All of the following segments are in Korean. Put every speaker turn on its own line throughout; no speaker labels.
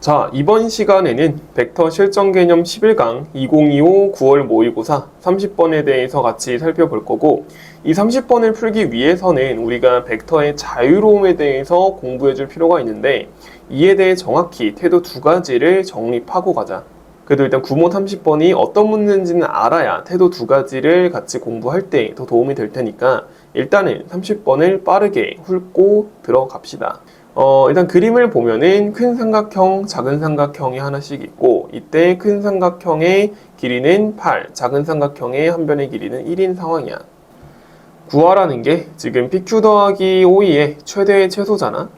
자, 이번 시간에는 벡터 실전 개념 11강 2025 9월 모의고사 30번에 대해서 같이 살펴볼 거고, 이 30번을 풀기 위해서는 우리가 벡터의 자유로움에 대해서 공부해 줄 필요가 있는데, 이에 대해 정확히 태도 두 가지를 정립하고 가자. 그래도 일단 구모 30번이 어떤 문제인지는 알아야 태도 두 가지를 같이 공부할 때 더 도움이 될 테니까 일단은 30번을 빠르게 훑고 들어갑시다. 일단 그림을 보면은 큰 삼각형, 작은 삼각형이 하나씩 있고, 이때 큰 삼각형의 길이는 8, 작은 삼각형의 한 변의 길이는 1인 상황이야. 구하라는 게 지금 PQ 더하기 OE의 최대의 최소잖아.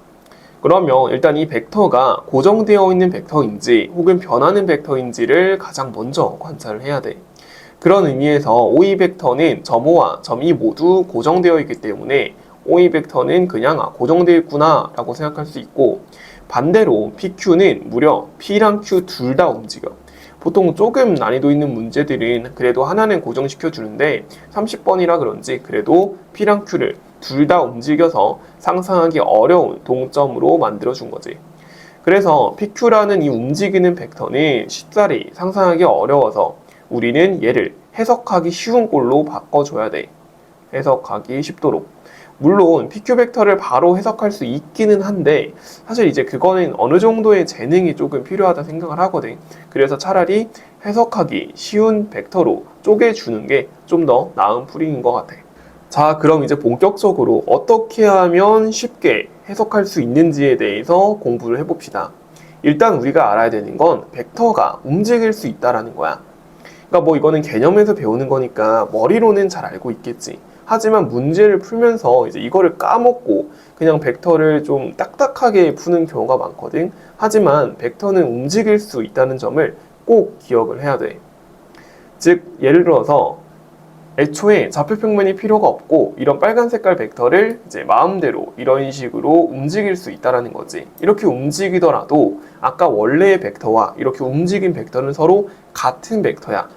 그러면 일단 이 벡터가 고정되어 있는 벡터인지 혹은 변하는 벡터인지를 가장 먼저 관찰을 해야 돼. 그런 의미에서 OE 벡터는 점 O와 점 E 모두 고정되어 있기 때문에 OE 벡터는 그냥 고정되어 있구나 라고 생각할 수 있고, 반대로 PQ는 무려 P랑 Q 둘 다 움직여. 보통 조금 난이도 있는 문제들은 그래도 하나는 고정시켜 주는데 30번이라 그런지 그래도 P랑 Q를 둘 다 움직여서 상상하기 어려운 동점으로 만들어 준 거지. 그래서 PQ라는 이 움직이는 벡터는 쉽사리 상상하기 어려워서 우리는 얘를 해석하기 쉬운 꼴로 바꿔줘야 돼. 해석하기 쉽도록. 물론 PQ 벡터를 바로 해석할 수 있기는 한데 사실 이제 그거는 어느 정도의 재능이 조금 필요하다 생각을 하거든. 그래서 차라리 해석하기 쉬운 벡터로 쪼개주는 게 좀 더 나은 풀이인 것 같아. 자, 그럼 이제 본격적으로 어떻게 하면 쉽게 해석할 수 있는지에 대해서 공부를 해봅시다. 일단 우리가 알아야 되는 건 벡터가 움직일 수 있다라는 거야. 그러니까 뭐 이거는 개념에서 배우는 거니까 머리로는 잘 알고 있겠지. 하지만 문제를 풀면서 이제 이거를 까먹고 그냥 벡터를 좀 딱딱하게 푸는 경우가 많거든. 하지만 벡터는 움직일 수 있다는 점을 꼭 기억을 해야 돼. 즉, 예를 들어서 애초에 좌표평면이 필요가 없고 이런 빨간 색깔 벡터를 이제 마음대로 이런 식으로 움직일 수 있다라는 거지. 이렇게 움직이더라도 아까 원래의 벡터와 이렇게 움직인 벡터는 서로 같은 벡터야.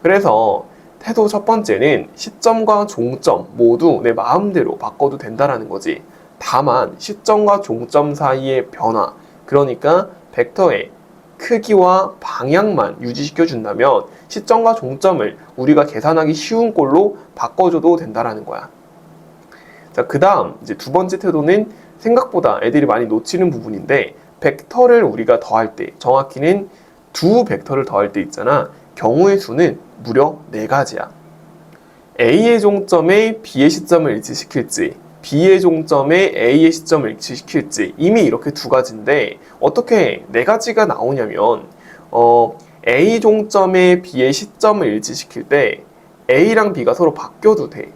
그래서 태도 첫 번째는 시점과 종점 모두 내 마음대로 바꿔도 된다라는 거지. 다만 시점과 종점 사이의 변화, 그러니까 벡터의 크기와 방향만 유지시켜 준다면 시점과 종점을 우리가 계산하기 쉬운 꼴로 바꿔줘도 된다라는 거야. 자, 그 다음 이제 두 번째 태도는 생각보다 애들이 많이 놓치는 부분인데, 벡터를 우리가 더할 때, 정확히는 두 벡터를 더할 때 있잖아. 경우의 수는 무려 4가지야. A의 종점에 B의 시점을 일치시킬지, B의 종점에 A의 시점을 일치시킬지, 이미 이렇게 2가지인데 어떻게 4가지가 나오냐면 A 종점에 B의 시점을 일치시킬 때 A랑 B가 서로 바뀌어도 돼.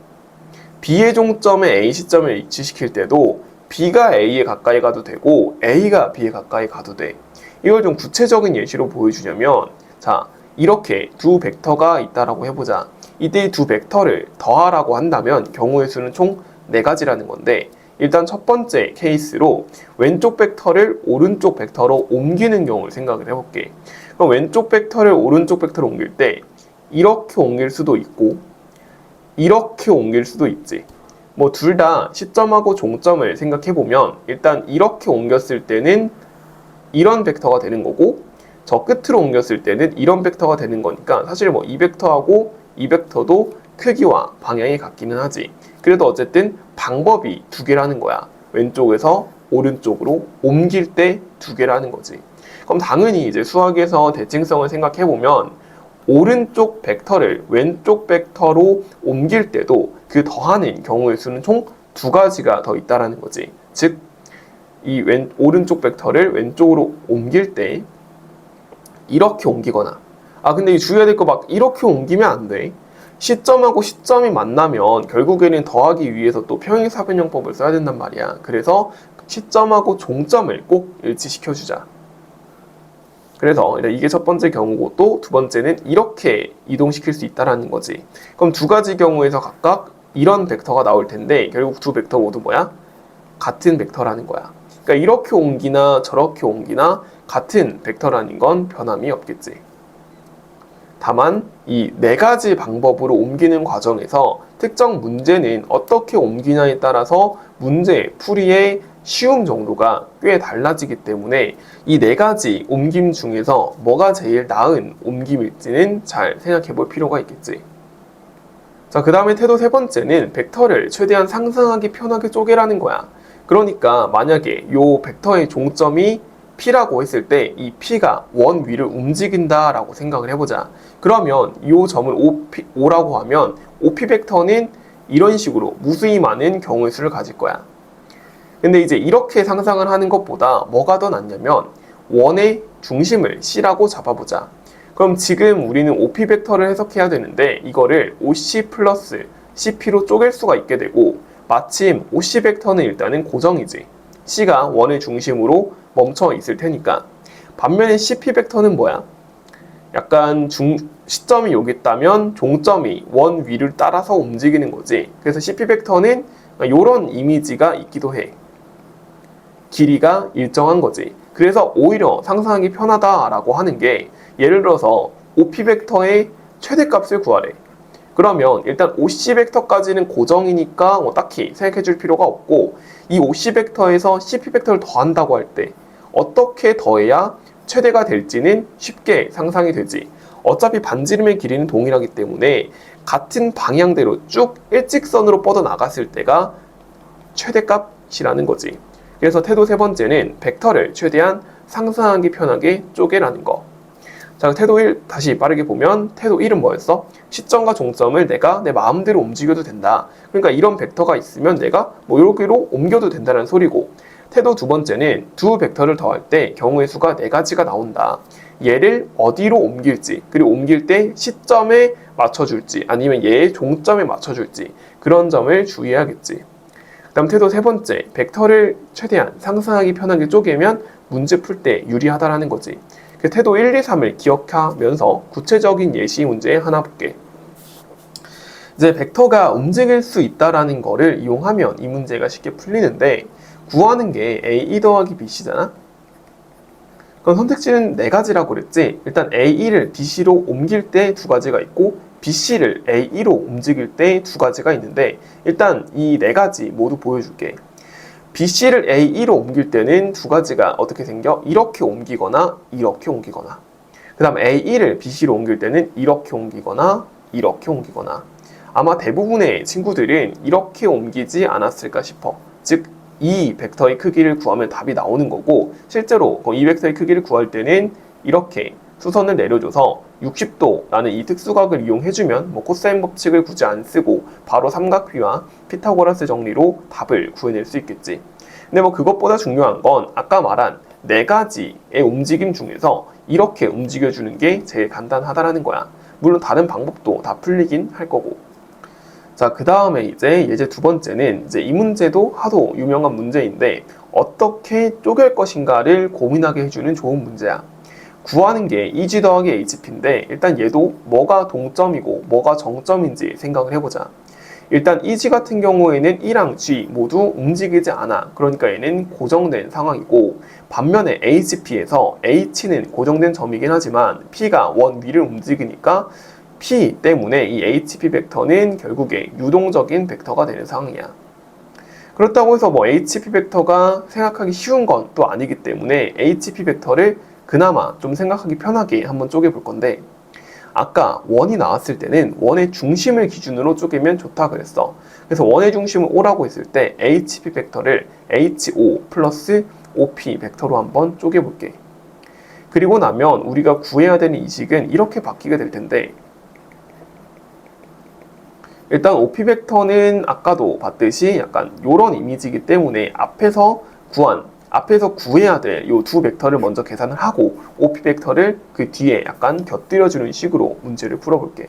B의 종점에 A 시점을 일치시킬 때도 B가 A에 가까이 가도 되고 A가 B에 가까이 가도 돼. 이걸 좀 구체적인 예시로 보여주냐면, 자, 이렇게 두 벡터가 있다라고 해보자. 이때 이 두 벡터를 더하라고 한다면 경우의 수는 총 4가지라는 건데, 일단 첫 번째 케이스로 왼쪽 벡터를 오른쪽 벡터로 옮기는 경우를 생각을 해볼게. 그럼 왼쪽 벡터를 오른쪽 벡터로 옮길 때 이렇게 옮길 수도 있고 이렇게 옮길 수도 있지. 뭐 둘 다 시점하고 종점을 생각해보면 일단 이렇게 옮겼을 때는 이런 벡터가 되는 거고, 저 끝으로 옮겼을 때는 이런 벡터가 되는 거니까 사실 뭐 이 벡터하고 이 벡터도 크기와 방향이 같기는 하지. 그래도 어쨌든 방법이 2개라는 거야. 왼쪽에서 오른쪽으로 옮길 때 2개라는 거지. 그럼 당연히 이제 수학에서 대칭성을 생각해보면 오른쪽 벡터를 왼쪽 벡터로 옮길 때도 그 더하는 경우의 수는 총 2가지가 더 있다라는 거지. 즉, 이 오른쪽 벡터를 왼쪽으로 옮길 때 이렇게 옮기거나, 근데 주의해야 될 거 막 이렇게 옮기면 안 돼. 시점하고 시점이 만나면 결국에는 더하기 위해서 또 평행사변형법을 써야 된단 말이야. 그래서 시점하고 종점을 꼭 일치시켜주자. 그래서 이게 첫 번째 경우고, 또 두 번째는 이렇게 이동시킬 수 있다는 거지. 그럼 2가지 경우에서 각각 이런 벡터가 나올 텐데 결국 두 벡터 모두 뭐야? 같은 벡터라는 거야. 그러니까 이렇게 옮기나 저렇게 옮기나 같은 벡터라는 건 변함이 없겠지. 다만 이 4가지 방법으로 옮기는 과정에서 특정 문제는 어떻게 옮기냐에 따라서 문제 풀이의 쉬움 정도가 꽤 달라지기 때문에 이 네 가지 옮김 중에서 뭐가 제일 나은 옮김일지는 잘 생각해 볼 필요가 있겠지. 자, 그 다음에 태도 세 번째는 벡터를 최대한 상상하기 편하게 쪼개라는 거야. 그러니까 만약에 요 벡터의 종점이 P라고 했을 때 이 P가 원 위를 움직인다 라고 생각을 해보자. 그러면 이 점을 O라고 하면 OP 벡터는 이런 식으로 무수히 많은 경우의 수를 가질 거야. 근데 이제 이렇게 상상을 하는 것보다 뭐가 더 낫냐면 원의 중심을 C라고 잡아보자. 그럼 지금 우리는 OP 벡터를 해석해야 되는데 이거를 OC 플러스 CP로 쪼갤 수가 있게 되고 마침 OC 벡터는 일단은 고정이지. C가 원의 중심으로 멈춰 있을 테니까. 반면에 CP 벡터는 뭐야? 약간 시점이 여기 있다면 종점이 원 위를 따라서 움직이는 거지. 그래서 CP 벡터는 이런 이미지가 있기도 해. 길이가 일정한 거지. 그래서 오히려 상상하기 편하다라고 하는 게 예를 들어서 OP 벡터의 최대값을 구하래. 그러면 일단 OC 벡터까지는 고정이니까 딱히 생각해 줄 필요가 없고 이 OC 벡터에서 CP 벡터를 더한다고 할 때 어떻게 더해야 최대가 될지는 쉽게 상상이 되지. 어차피 반지름의 길이는 동일하기 때문에 같은 방향대로 쭉 일직선으로 뻗어나갔을 때가 최대값이라는 거지. 그래서 태도 세 번째는 벡터를 최대한 상상하기 편하게 쪼개라는 거. 자, 태도 1 다시 빠르게 보면 태도 1은 뭐였어? 시점과 종점을 내가 내 마음대로 움직여도 된다. 그러니까 이런 벡터가 있으면 내가 여기로 옮겨도 된다는 소리고, 태도 두 번째는 두 벡터를 더할 때 경우의 수가 네 가지가 나온다. 얘를 어디로 옮길지, 그리고 옮길 때 시점에 맞춰줄지 아니면 얘의 종점에 맞춰줄지 그런 점을 주의해야겠지. 그 다음 태도 세 번째, 벡터를 최대한 상상하기 편하게 쪼개면 문제 풀 때 유리하다라는 거지. 그 태도 1, 2, 3을 기억하면서 구체적인 예시 문제 하나 볼게. 이제 벡터가 움직일 수 있다라는 거를 이용하면 이 문제가 쉽게 풀리는데 구하는 게 A2 더하기 BC잖아? 그럼 선택지는 네 가지라고 그랬지? 일단 A1을 BC로 옮길 때 두 가지가 있고 BC를 A2로 움직일 때 두 가지가 있는데 일단 이 네 가지 모두 보여줄게. BC를 A2로 옮길 때는 두 가지가 어떻게 생겨? 이렇게 옮기거나 이렇게 옮기거나. 그 다음 A1을 BC로 옮길 때는 이렇게 옮기거나 이렇게 옮기거나. 아마 대부분의 친구들은 이렇게 옮기지 않았을까 싶어. 즉 이 벡터의 크기를 구하면 답이 나오는 거고 실제로 이 벡터의 크기를 구할 때는 이렇게 수선을 내려줘서 60도라는 이 특수각을 이용해주면 코사인 법칙을 굳이 안 쓰고 바로 삼각비와 피타고라스 정리로 답을 구해낼 수 있겠지. 근데 그것보다 중요한 건 아까 말한 네 가지의 움직임 중에서 이렇게 움직여주는 게 제일 간단하다라는 거야. 물론 다른 방법도 다 풀리긴 할 거고. 자, 그 다음에 이제 예제 두 번째는 이 문제도 하도 유명한 문제인데 어떻게 쪼갤 것인가를 고민하게 해주는 좋은 문제야. 구하는 게 EG 더하기 HP인데 일단 얘도 뭐가 동점이고 뭐가 정점인지 생각을 해보자. 일단 EG 같은 경우에는 E랑 G 모두 움직이지 않아. 그러니까 얘는 고정된 상황이고 반면에 HP에서 H는 고정된 점이긴 하지만 P가 원 위를 움직이니까 P 때문에 이 HP 벡터는 결국에 유동적인 벡터가 되는 상황이야. 그렇다고 해서 HP 벡터가 생각하기 쉬운 건 또 아니기 때문에 HP 벡터를 그나마 좀 생각하기 편하게 한번 쪼개볼 건데 아까 원이 나왔을 때는 원의 중심을 기준으로 쪼개면 좋다 그랬어. 그래서 원의 중심을 O라고 했을 때 HP 벡터를 HO 플러스 OP 벡터로 한번 쪼개볼게. 그리고 나면 우리가 구해야 되는 이식은 이렇게 바뀌게 될 텐데 일단 OP 벡터는 아까도 봤듯이 약간 이런 이미지이기 때문에 앞에서 구해야 될 이 두 벡터를 먼저 계산을 하고 OP 벡터를 그 뒤에 약간 곁들여주는 식으로 문제를 풀어볼게.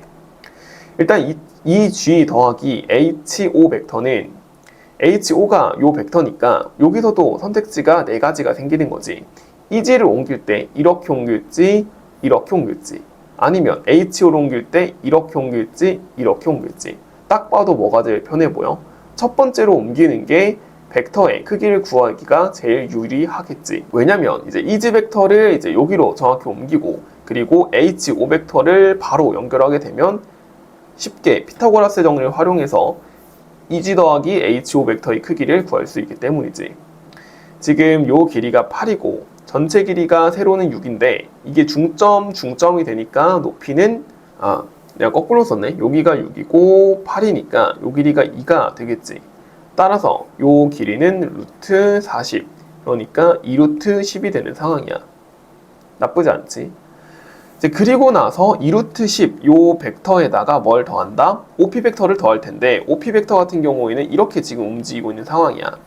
일단 이 G 더하기 HO 벡터는 HO가 이 벡터니까 여기서도 선택지가 네 가지가 생기는 거지. EG를 옮길 때 이렇게 옮길지 이렇게 옮길지 아니면 HO를 옮길 때 이렇게 옮길지 이렇게 옮길지 딱 봐도 뭐가 제일 편해 보여? 첫 번째로 옮기는 게 벡터의 크기를 구하기가 제일 유리하겠지. 왜냐면 이제 EG 벡터를 이제 여기로 정확히 옮기고 그리고 HO 벡터를 바로 연결하게 되면 쉽게 피타고라스 정리를 활용해서 EG 더하기 HO 벡터의 크기를 구할 수 있기 때문이지. 지금 요 길이가 8이고 전체 길이가 세로는 6인데 이게 중점이 되니까 높이는 내가 거꾸로 썼네. 여기가 6이고 8이니까 요 길이가 2가 되겠지. 따라서 요 길이는 루트 40. 그러니까 2루트 10이 되는 상황이야. 나쁘지 않지? 이제 그리고 나서 2루트 10 요 벡터에다가 뭘 더한다? OP 벡터를 더할 텐데 OP 벡터 같은 경우에는 이렇게 지금 움직이고 있는 상황이야.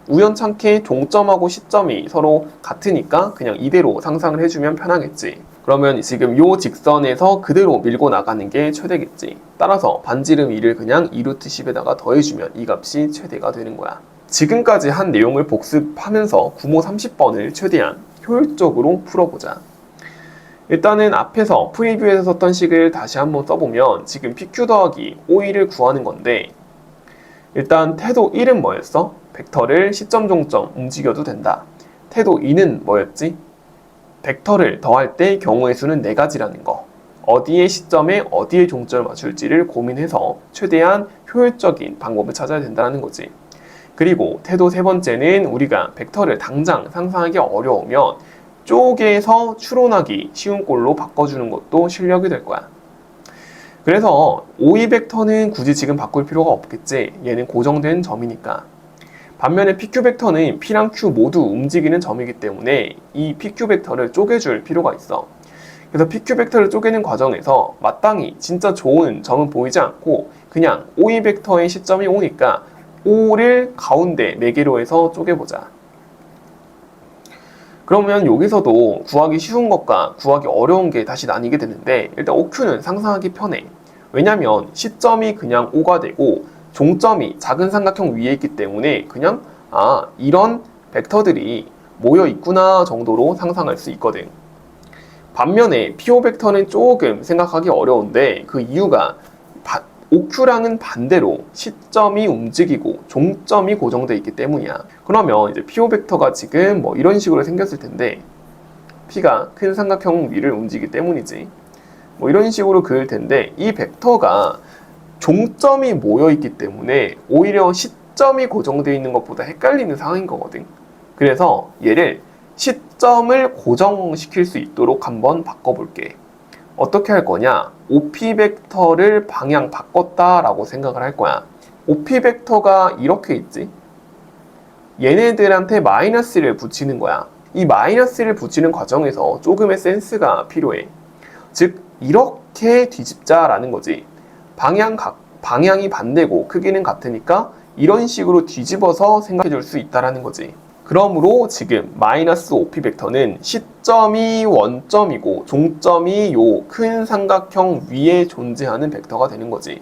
우연찮게 종점하고 시점이 서로 같으니까 그냥 이대로 상상을 해주면 편하겠지. 그러면 지금 요 직선에서 그대로 밀고 나가는 게 최대겠지. 따라서 반지름 2를 그냥 2루트 10에다가 더해주면 이 값이 최대가 되는 거야. 지금까지 한 내용을 복습하면서 구모 30번을 최대한 효율적으로 풀어보자. 일단은 앞에서 프리뷰에서 썼던 식을 다시 한번 써보면 지금 PQ 더하기 OE를 구하는 건데 일단 태도 1은 뭐였어? 벡터를 시점 종점 움직여도 된다. 태도 2는 뭐였지? 벡터를 더할 때 경우의 수는 4가지라는 거. 어디에 시점에 어디에 종점을 맞출지를 고민해서 최대한 효율적인 방법을 찾아야 된다는 거지. 그리고 태도 세 번째는 우리가 벡터를 당장 상상하기 어려우면 쪼개서 추론하기 쉬운 꼴로 바꿔주는 것도 실력이 될 거야. 그래서 OE 벡터는 굳이 지금 바꿀 필요가 없겠지. 얘는 고정된 점이니까. 반면에 PQ 벡터는 P랑 Q 모두 움직이는 점이기 때문에 이 PQ 벡터를 쪼개줄 필요가 있어. 그래서 PQ 벡터를 쪼개는 과정에서 마땅히 진짜 좋은 점은 보이지 않고 그냥 OE 벡터의 시점이 오니까 O를 가운데 4개로 해서 쪼개보자. 그러면 여기서도 구하기 쉬운 것과 구하기 어려운 게 다시 나뉘게 되는데 일단 OQ는 상상하기 편해. 왜냐면 시점이 그냥 O가 되고 종점이 작은 삼각형 위에 있기 때문에 그냥 이런 벡터들이 모여 있구나 정도로 상상할 수 있거든. 반면에 PO 벡터는 조금 생각하기 어려운데 그 이유가 OQ랑은 반대로 시점이 움직이고 종점이 고정되어 있기 때문이야. 그러면 이제 PO 벡터가 지금 뭐 이런 식으로 생겼을 텐데 P가 큰 삼각형 위를 움직이기 때문이지. 뭐 이런 식으로 그을 텐데 이 벡터가 종점이 모여 있기 때문에 오히려 시점이 고정되어 있는 것보다 헷갈리는 상황인 거거든. 그래서 얘를 시점을 고정시킬 수 있도록 한번 바꿔볼게. 어떻게 할 거냐? OP 벡터를 방향 바꿨다라고 생각을 할 거야. OP 벡터가 이렇게 있지? 얘네들한테 마이너스를 붙이는 거야. 이 마이너스를 붙이는 과정에서 조금의 센스가 필요해. 즉 이렇게 뒤집자라는 거지. 방향이 반대고 크기는 같으니까 이런 식으로 뒤집어서 생각해 줄 수 있다라는 거지. 그러므로 지금 마이너스 OP 벡터는 시점이 원점이고 종점이 요 큰 삼각형 위에 존재하는 벡터가 되는 거지.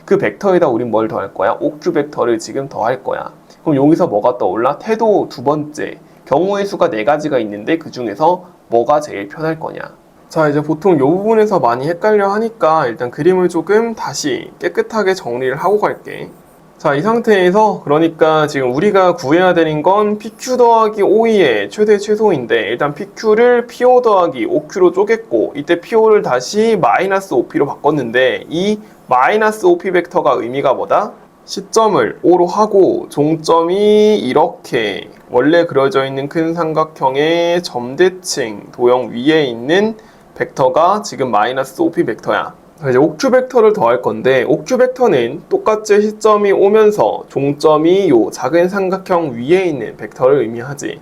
그 벡터에다 우린 뭘 더할 거야? OQ 벡터를 지금 더할 거야. 그럼 여기서 뭐가 떠올라? 태도 두 번째. 경우의 수가 4가지가 있는데 그 중에서 뭐가 제일 편할 거냐? 자, 이제 보통 이 부분에서 많이 헷갈려 하니까 일단 그림을 조금 다시 깨끗하게 정리를 하고 갈게. 자, 이 상태에서 그러니까 지금 우리가 구해야 되는 건 PQ 더하기 OE의 최대 최소인데 일단 PQ를 PO 더하기 OQ로 쪼갰고 이때 PO를 다시 마이너스 OP로 바꿨는데 이 마이너스 OP 벡터가 의미가 뭐다? 시점을 O로 하고 종점이 이렇게 원래 그려져 있는 큰 삼각형의 점대칭 도형 위에 있는 벡터가 지금 마이너스 OP 벡터야. 이제 OQ 벡터를 더할 건데 OQ 벡터는 똑같이 시점이 오면서 종점이 요 작은 삼각형 위에 있는 벡터를 의미하지.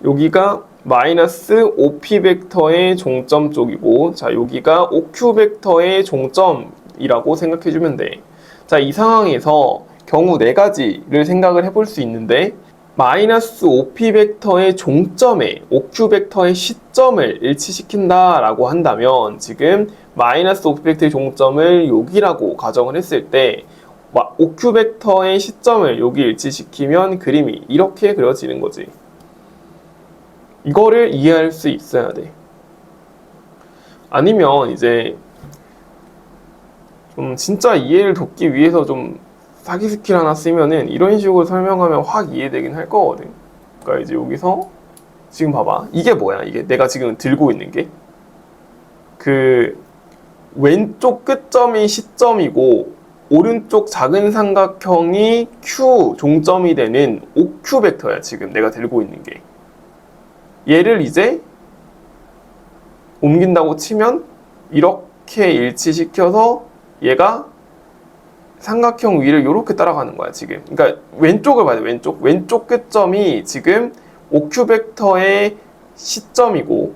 여기가 마이너스 OP 벡터의 종점 쪽이고 자 여기가 OQ 벡터의 종점이라고 생각해주면 돼. 자, 이 상황에서 경우 4가지를 생각을 해볼 수 있는데 마이너스 OP 벡터의 종점에 OQ 벡터의 시점을 일치시킨다 라고 한다면 지금 마이너스 OP 벡터의 종점을 여기라고 가정을 했을 때 OQ 벡터의 시점을 여기 일치시키면 그림이 이렇게 그려지는 거지. 이거를 이해할 수 있어야 돼. 아니면 이제 좀 진짜 이해를 돕기 위해서 좀 사기 스킬 하나 쓰면은 이런 식으로 설명하면 확 이해되긴 할 거거든. 그러니까 이제 여기서 지금 봐봐. 이게 뭐야? 이게 내가 지금 들고 있는 게 그 왼쪽 끝점이 시점이고 오른쪽 작은 삼각형이 Q 종점이 되는 OQ 벡터야. 지금 내가 들고 있는 게. 얘를 이제 옮긴다고 치면 이렇게 일치시켜서 얘가 삼각형 위를 이렇게 따라가는 거야. 지금. 그러니까 왼쪽을 봐야 돼. 왼쪽 끝점이 지금 OQ 벡터의 시점이고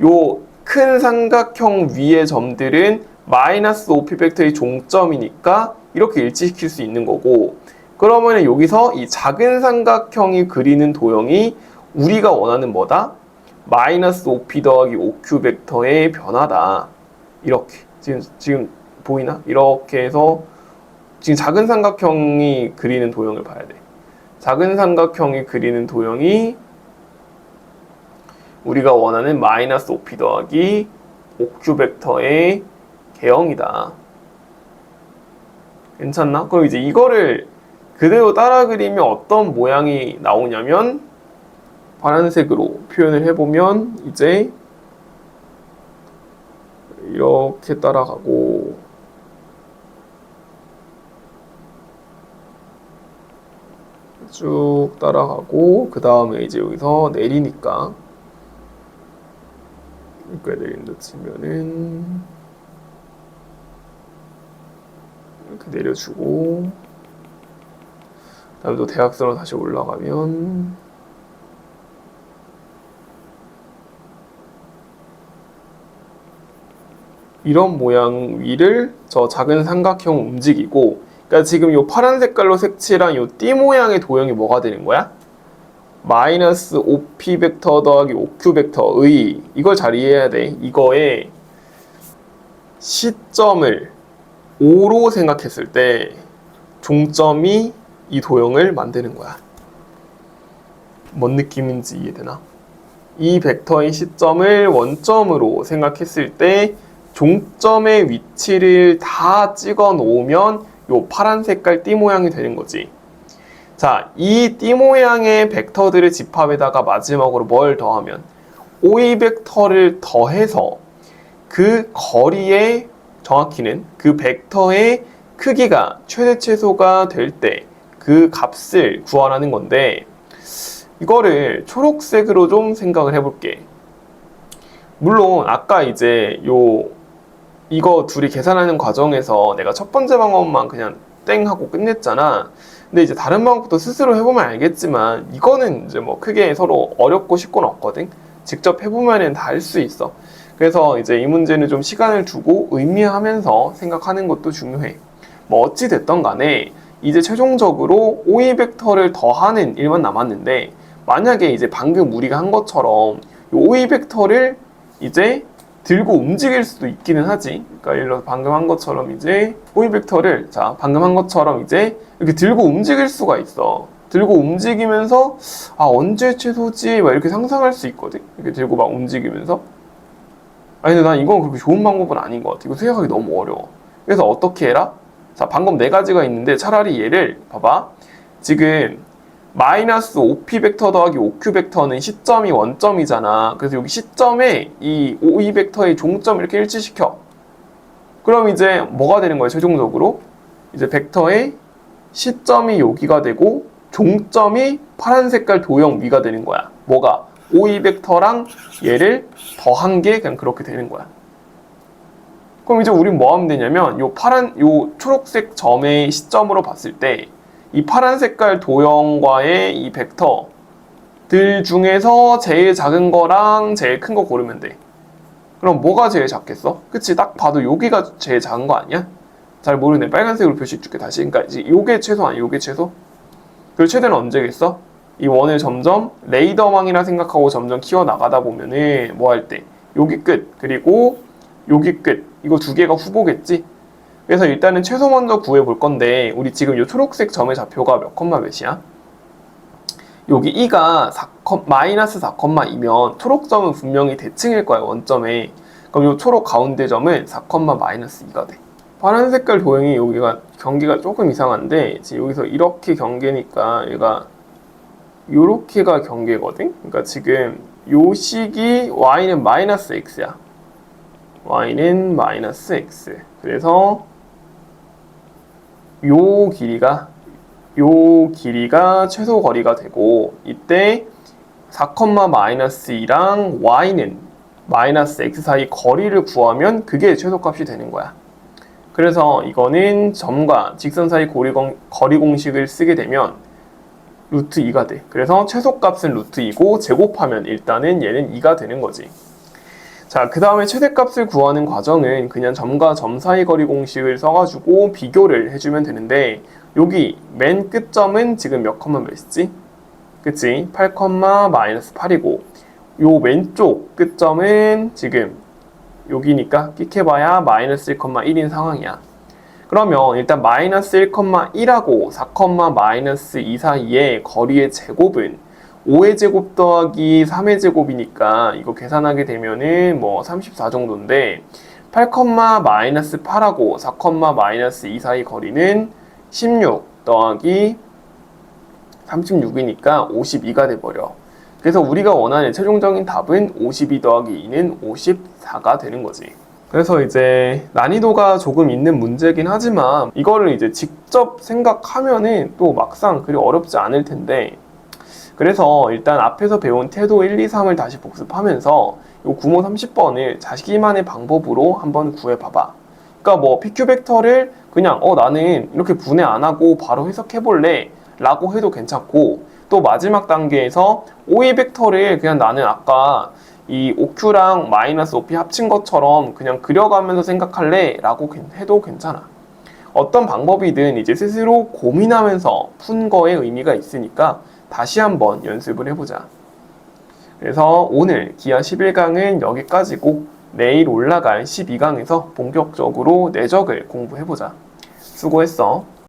요 큰 삼각형 위의 점들은 마이너스 OP 벡터의 종점이니까 이렇게 일치시킬 수 있는 거고, 그러면 여기서 이 작은 삼각형이 그리는 도형이 우리가 원하는 뭐다? 마이너스 OP 더하기 OQ 벡터의 변화다. 이렇게 지금 보이나? 이렇게 해서 지금 작은 삼각형이 그리는 도형을 봐야 돼. 작은 삼각형이 그리는 도형이 우리가 원하는 마이너스 OP 더하기 OQ 벡터의 개형이다. 괜찮나? 그럼 이제 이거를 그대로 따라 그리면 어떤 모양이 나오냐면, 파란색으로 표현을 해보면 이제 이렇게 따라가고, 쭉 따라가고, 그 다음에 이제 여기서 내리니까 이렇게 내린다 치면은 이렇게 내려주고, 다음에 또 대각선으로 다시 올라가면 이런 모양 위를 저 작은 삼각형 움직이고, 그러니까 지금 이 파란 색깔로 색칠한 이 띠 모양의 도형이 뭐가 되는 거야? 마이너스 OP 벡터 더하기 OQ 벡터의, 이걸 잘 이해해야 돼. 이거의 시점을 O로 생각했을 때 종점이 이 도형을 만드는 거야. 뭔 느낌인지 이해되나? 이 벡터의 시점을 원점으로 생각했을 때 종점의 위치를 다 찍어 놓으면 요 파란 색깔 띠 모양이 되는 거지. 자, 이 띠 모양의 벡터들의 집합에다가 마지막으로 뭘 더하면 OE 벡터를 더해서 그 거리의, 정확히는 그 벡터의 크기가 최대 최소가 될 때 그 값을 구하라는 건데, 이거를 초록색으로 좀 생각을 해볼게. 물론 아까 이제 이거 둘이 계산하는 과정에서 내가 첫 번째 방법만 그냥 땡 하고 끝냈잖아. 근데 이제 다른 방법도 스스로 해보면 알겠지만 이거는 이제 뭐 크게 서로 어렵고 쉽고는 없거든. 직접 해보면은 다 할 수 있어. 그래서 이제 이 문제는 좀 시간을 두고 의미하면서 생각하는 것도 중요해. 뭐 어찌 됐던 간에 이제 최종적으로 OE 벡터를 더하는 일만 남았는데, 만약에 이제 방금 우리가 한 것처럼 이 OE 벡터를 이제 들고 움직일 수도 있기는 하지. 그러니까 예를 들어서 방금 한 것처럼 이제 OE 벡터를, 자, 방금 한 것처럼 이제 이렇게 들고 움직일 수가 있어. 들고 움직이면서 언제 최소지 막 이렇게 상상할 수 있거든. 이렇게 들고 막 움직이면서. 아니 근데 난 이건 그렇게 좋은 방법은 아닌 것 같아. 이거 생각하기 너무 어려워. 그래서 어떻게 해라? 자, 방금 네 가지가 있는데 차라리 얘를 봐봐. 지금 마이너스 OP 벡터 더하기 OQ 벡터는 시점이 원점이잖아. 그래서 여기 시점에 이 OE 벡터의 종점 이렇게 일치시켜. 그럼 이제 뭐가 되는 거야, 최종적으로? 이제 벡터의 시점이 여기가 되고 종점이 파란 색깔 도형 위가 되는 거야. 뭐가? OE 벡터랑 얘를 더한 게 그냥 그렇게 되는 거야. 그럼 이제 우린 뭐 하면 되냐면 요 초록색 점의 시점으로 봤을 때 이 파란 색깔 도형과의 이 벡터들 중에서 제일 작은 거랑 제일 큰 거 고르면 돼. 그럼 뭐가 제일 작겠어? 그치? 딱 봐도 여기가 제일 작은 거 아니야? 잘 모르네. 빨간색으로 표시 줄게 다시. 그러니까 이제 요게 최소 아니야? 요게 최소? 그리고 최대는 언제겠어? 이 원을 점점 레이더망이라 생각하고 점점 키워 나가다 보면은 뭐 할 때 여기 끝 그리고 여기 끝, 이거 두 개가 후보겠지? 그래서 일단은 최소 먼저 구해볼 건데, 우리 지금 이 초록색 점의 좌표가 몇 컴마 몇이야? 여기 2가 마이너스 4,2면 초록점은 분명히 대칭일 거야, 원점에. 그럼 이 초록 가운데 점은 4, 마이너스 2가 돼. 파란 색깔 도형이 여기가 경계가 조금 이상한데, 지금 여기서 이렇게 경계니까 얘가 요렇게가 경계거든? 그러니까 지금 요 식이 y는 마이너스 x야. y는 마이너스 x. 그래서 요 길이가 최소 거리가 되고, 이때 4,-2랑 y는 마이너스 x 사이 거리를 구하면 그게 최소값이 되는 거야. 그래서 이거는 점과 직선 사이 거리 공식을 쓰게 되면 루트 2가 돼. 그래서 최소값은 루트 2고 제곱하면 일단은 얘는 2가 되는 거지. 자, 그 다음에 최대값을 구하는 과정은 그냥 점과 점 사이 거리 공식을 써가지고 비교를 해주면 되는데, 여기 맨 끝점은 지금 몇 컴마 몇이지? 그치? 8, 마이너스 8이고, 요 왼쪽 끝점은 지금 여기니까 끽해봐야 마이너스 1,1인 상황이야. 그러면 일단 마이너스 1,1하고 4, 마이너스 2 사이의 거리의 제곱은 5의 제곱 더하기 3의 제곱이니까 이거 계산하게 되면은 뭐 34 정도인데, 8, 마이너스 8하고 4, 마이너스 2 사이 거리는 16 더하기 36이니까 52가 돼버려. 그래서 우리가 원하는 최종적인 답은 52 더하기 2는 54가 되는 거지. 그래서 이제 난이도가 조금 있는 문제긴 하지만 이거를 이제 직접 생각하면은 또 막상 그리 어렵지 않을 텐데, 그래서 일단 앞에서 배운 태도 1, 2, 3을 다시 복습하면서 이 구모 30번을 자기만의 방법으로 한번 구해봐봐. 그러니까 뭐 PQ 벡터를 그냥 나는 이렇게 분해 안 하고 바로 해석해볼래 라고 해도 괜찮고, 또 마지막 단계에서 OA 벡터를 그냥 나는 아까 이 OQ랑 마이너스 OP 합친 것처럼 그냥 그려가면서 생각할래 라고 해도 괜찮아. 어떤 방법이든 이제 스스로 고민하면서 푼 거에 의미가 있으니까 다시 한번 연습을 해보자. 그래서 오늘 기하 11강은 여기까지고, 내일 올라갈 12강에서 본격적으로 내적을 공부해보자. 수고했어.